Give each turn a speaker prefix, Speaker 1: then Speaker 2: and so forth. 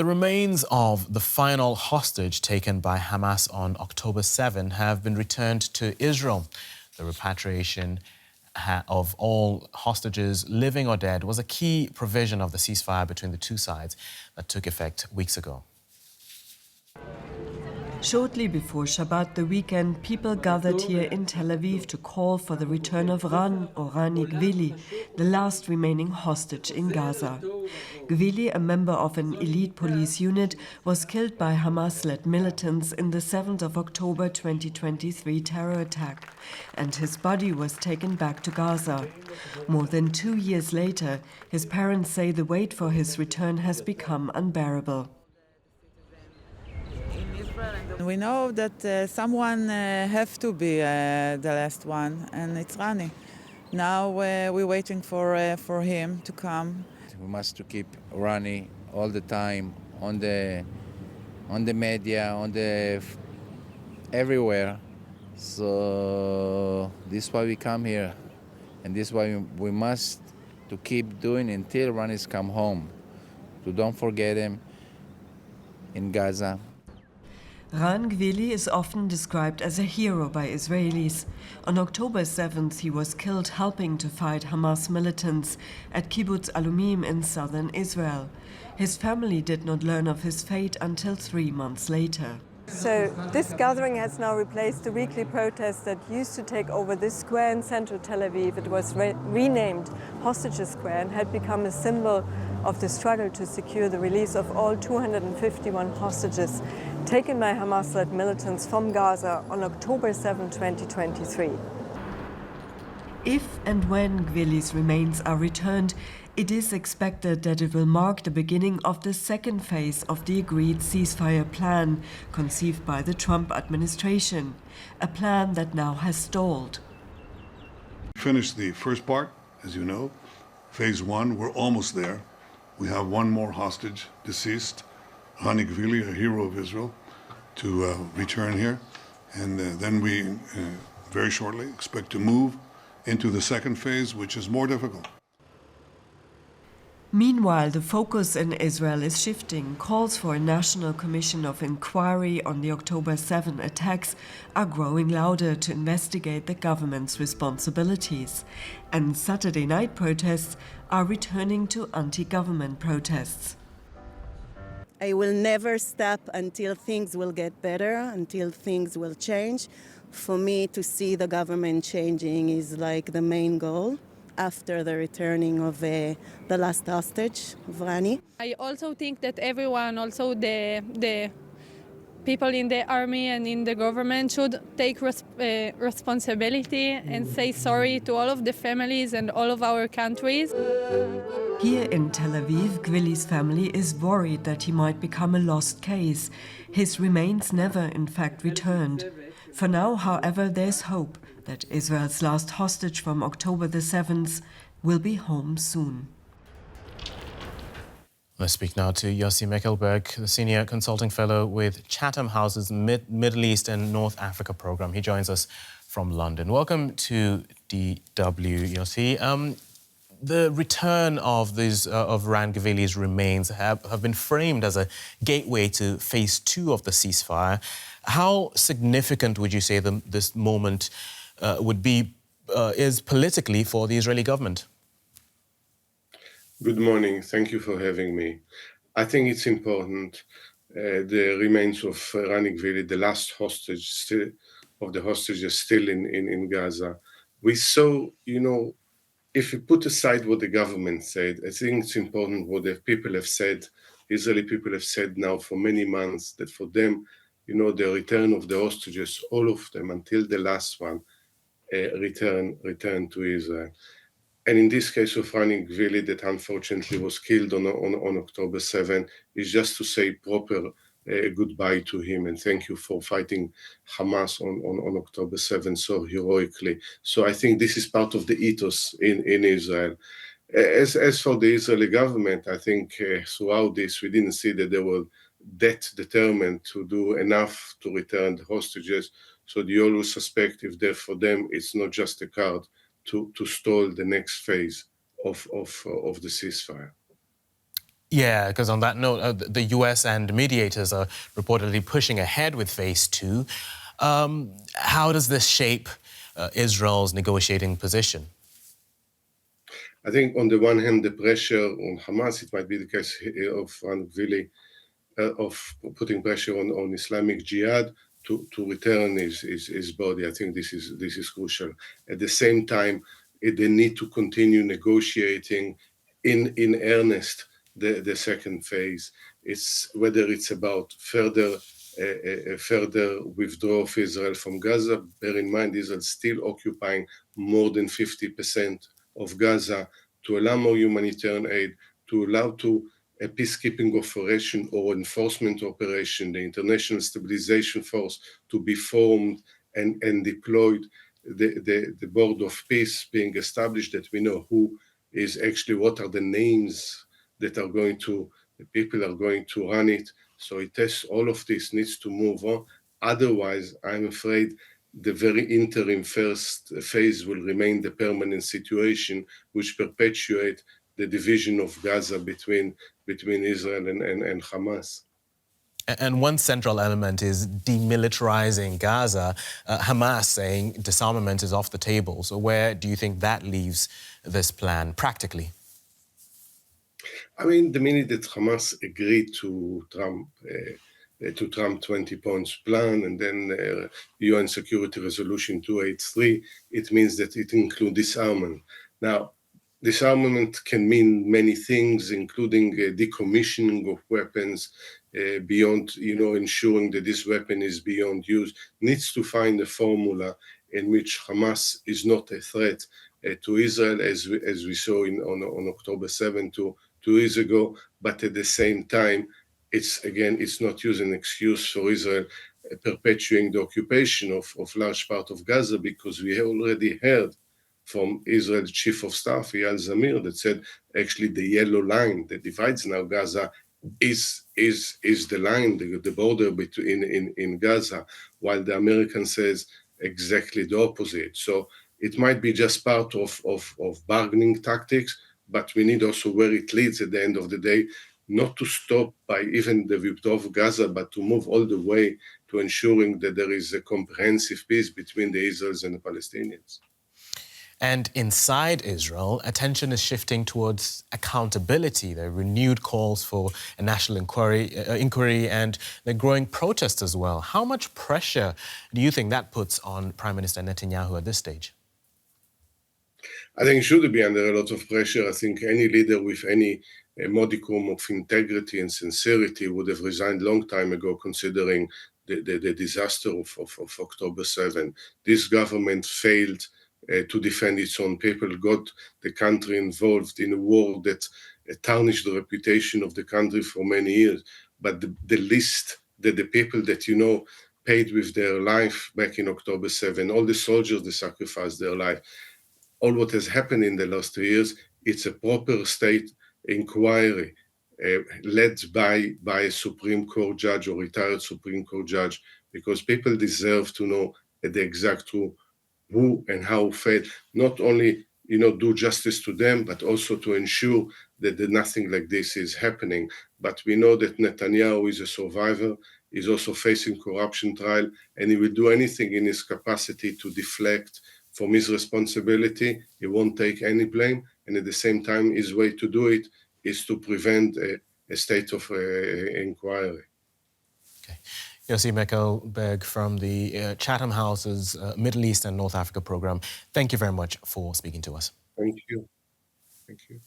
Speaker 1: The remains of the final hostage taken by Hamas on October 7 have been returned to Israel. The repatriation of all hostages, living or dead, was a key provision of the ceasefire between the two sides that took effect weeks ago.
Speaker 2: Shortly before Shabbat, the weekend, people gathered here in Tel Aviv to call for the return of Ran, or Rani Gvili, the last remaining hostage in Gaza. Gvili, a member of an elite police unit, was killed by Hamas-led militants in the 7th of October 2023 terror attack, and his body was taken back to Gaza. More than 2 years later, his parents say the wait for his return has become unbearable.
Speaker 3: We know that someone have to be the last one, and it's Rani. Now we're waiting for him to come.
Speaker 4: We must to keep Rani all the time on the media, everywhere. So this is why we come here, and this is why we must to keep doing until Rani's come home. So don't forget him in Gaza.
Speaker 2: Ran Gvili is often described as a hero by Israelis. On October 7th, he was killed helping to fight Hamas militants at Kibbutz Alumim in southern Israel. His family did not learn of his fate until 3 months later.
Speaker 5: So this gathering has now replaced the weekly protest that used to take over this square in central Tel Aviv. It was renamed Hostages Square and had become a symbol of the struggle to secure the release of all 251 hostages taken by Hamas-led militants from Gaza on October 7, 2023.
Speaker 2: If and when Gvili's remains are returned, it is expected that it will mark the beginning of the second phase of the agreed ceasefire plan conceived by the Trump administration, a plan that now has stalled.
Speaker 6: Finished the first part, as you know. Phase 1, we're almost there. We have one more hostage, deceased, Rani Gvili, a hero of Israel, to return here. And then we, very shortly, expect to move into the second phase, which is more difficult.
Speaker 2: Meanwhile, the focus in Israel is shifting. Calls for a national commission of inquiry on the October 7 attacks are growing louder to investigate the government's responsibilities. And Saturday night protests are returning to anti-government protests.
Speaker 7: I will never stop until things will get better, until things will change. For me, to see the government changing is like the main goal after the returning of the last hostage, of Rani.
Speaker 8: I also think that everyone, also the people in the army and in the government, should take responsibility and say sorry to all of the families and all of our countries.
Speaker 2: Here in Tel Aviv, Gvili's family is worried that he might become a lost case. His remains never, in fact, returned. For now, however, there's hope that Israel's last hostage from October the 7th will be home soon.
Speaker 1: Let's speak now to Yossi Mekelberg, the Senior Consulting Fellow with Chatham House's Middle East and North Africa program. He joins us from London. Welcome to DW, Yossi. The return of Ran Gvili's remains have been framed as a gateway to phase 2 of the ceasefire. How significant would you say this moment is politically for the Israeli government?
Speaker 9: Good morning. Thank you for having me. I think it's important. The remains of Rani Gvili, the last hostage of the hostages still in Gaza. We saw, if we put aside what the government said, I think it's important what the people have said, Israeli people have said now for many months, that for them, the return of the hostages, all of them, until the last one, return to Israel. And in this case of Rani Gvili, that unfortunately was killed on October 7, is just to say proper goodbye to him and thank you for fighting Hamas on October 7 so heroically. So I think this is part of the ethos in Israel. As for the Israeli government, I think throughout this, we didn't see that they were that determined to do enough to return the hostages. So you always suspect if for them, it's not just a card to stall the next phase of the ceasefire.
Speaker 1: Yeah, because on that note, the US and mediators are reportedly pushing ahead with phase 2. How does this shape Israel's negotiating position?
Speaker 9: I think on the one hand, the pressure on Hamas, it might be the case of Vili, of putting pressure on Islamic Jihad to return his body. I think this is crucial. At the same time, they need to continue negotiating in earnest the second phase. It's whether it's about further withdrawal of Israel from Gaza. Bear in mind, Israel is still occupying more than 50% of Gaza, to allow more humanitarian aid, to allow to a peacekeeping operation or enforcement operation, the International Stabilization Force, to be formed and deployed, the Board of Peace being established, that we know who is actually, what are the names that are going to, the people are going to run it. So all of this needs to move on. Otherwise, I'm afraid the very interim first phase will remain the permanent situation, which perpetuate the division of Gaza between Israel and Hamas.
Speaker 1: And one central element is demilitarizing Gaza. Hamas saying disarmament is off the table. So where do you think that leaves this plan practically?
Speaker 9: I mean, the minute that Hamas agreed to Trump 20 points plan and then UN Security Resolution 283, it means that it includes disarmament. Now, disarmament can mean many things, including decommissioning of weapons beyond, ensuring that this weapon is beyond use. Needs to find a formula in which Hamas is not a threat to Israel, as we saw on October 7 2 years ago, but at the same time, it's not using an excuse for Israel perpetuating the occupation of large part of Gaza, because we have already heard from Israel's chief of staff, Eyal Zamir, that said actually the yellow line that divides now Gaza is the line, the border between in Gaza, while the American says exactly the opposite. So it might be just part of bargaining tactics, but we need also where it leads at the end of the day, not to stop by even the withdrawal of Gaza, but to move all the way to ensuring that there is a comprehensive peace between the Israelis and the Palestinians.
Speaker 1: And inside Israel, attention is shifting towards accountability. There are renewed calls for a national inquiry and the growing protests as well. How much pressure do you think that puts on Prime Minister Netanyahu at this stage?
Speaker 9: I think he should be under a lot of pressure. I think any leader with any modicum of integrity and sincerity would have resigned long time ago, considering the disaster of October 7. This government failed to defend its own people, got the country involved in a war that tarnished the reputation of the country for many years. But the list that the people that paid with their life back in October 7, all the soldiers that sacrificed their life, all what has happened in the last 2 years, it's a proper state inquiry led by a Supreme Court judge or retired Supreme Court judge, because people deserve to know the exact truth, who and how failed, not only do justice to them, but also to ensure that nothing like this is happening. But we know that Netanyahu is a survivor, is also facing corruption trial, and he will do anything in his capacity to deflect from his responsibility. He won't take any blame, and at the same time, his way to do it is to prevent a state of inquiry.
Speaker 1: Okay. Yossi Mekelberg from the Chatham House's Middle East and North Africa program. Thank you very much for speaking to us.
Speaker 9: Thank you. Thank you.